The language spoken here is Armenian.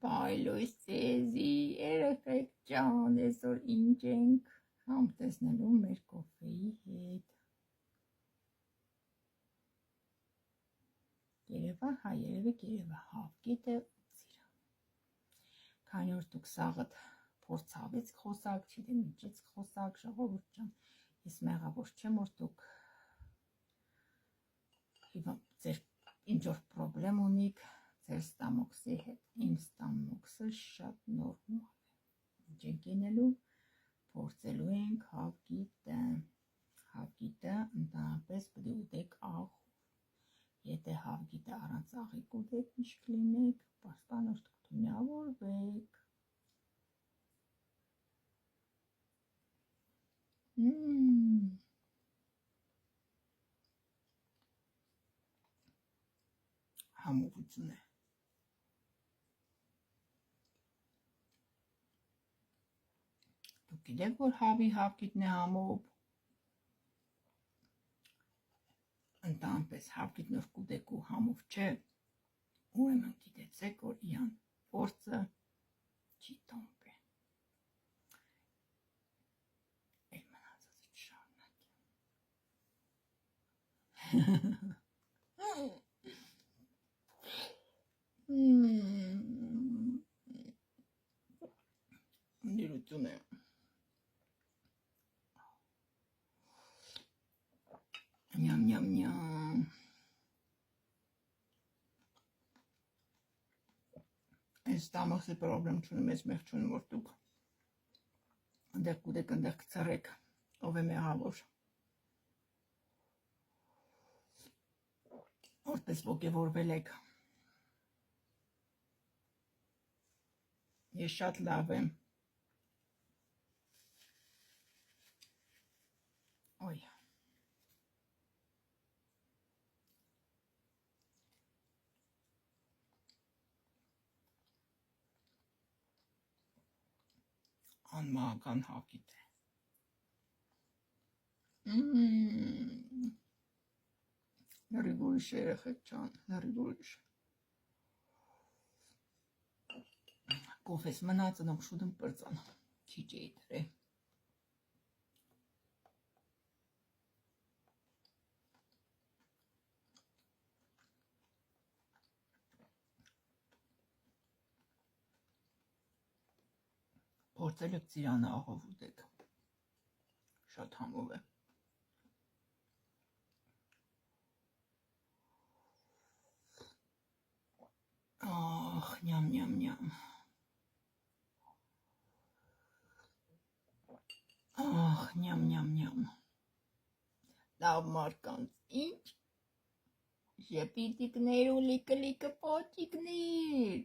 Բայլույս ձեզի, երեխեք ջան, այսօր ինչ ենք համ տեսնելու մեր կոֆեի հետ։ Երևա, հա, երևա, հավկիտը սիրան։ Քանի որ դուք սաղդ փորձավից խոսակ, չիդեմ ինչից խոսակ, ժողովուրդ ջան, ես մեղավոր չեմ, որ դուք ձեր ինչ-որ պրոբլեմ ունիք ձեր ստամոքսի հետ, իմ ստամոքսը շատ նորմալ է, ինչ ենք ինելու, փորձելու ենք հավգիտը ընդհանրապես պիտի ուտեք աղ, եթե հավգիտը առանց աղի կուտեք, ինչ կլինեք, պաշտպանոր դուք թունյավորվեք, համովություն է, դուք գիտեք, որ հավի հավգիտն է համով, ընդհանրապես հավգիտն որ կուտեք ու համով չէ, ուրեմն գիտեցեք, որ իրան փորձը չի տոմպե, էլ մնացածը չշարունակեմ, դիրություն է, նյամ, այս ստամոքսի պրոբլեմ չունեմ, ես մեղ չունեմ, որ դուք ընդեղ կուտեք, ընդեղ կծրեք, ով է մեղավոր, որպես ոգևորվել եք, ես շատ լավ եմ, ոյ, անմահական հավգիտ է, լրիվ ուրիշ երեխեք ջան, լրիվ ուրիշ, կոֆես մնացն օգշուդն պրծան, չի ջեի դրե, փորձել եք ծիրանը աղով ուտեք, շատ համով է, ախ, նյամ, ախ, նյամ, լավ մարկանց, ինչ, ժպիտիկներ ու լիկը պոճիկներ,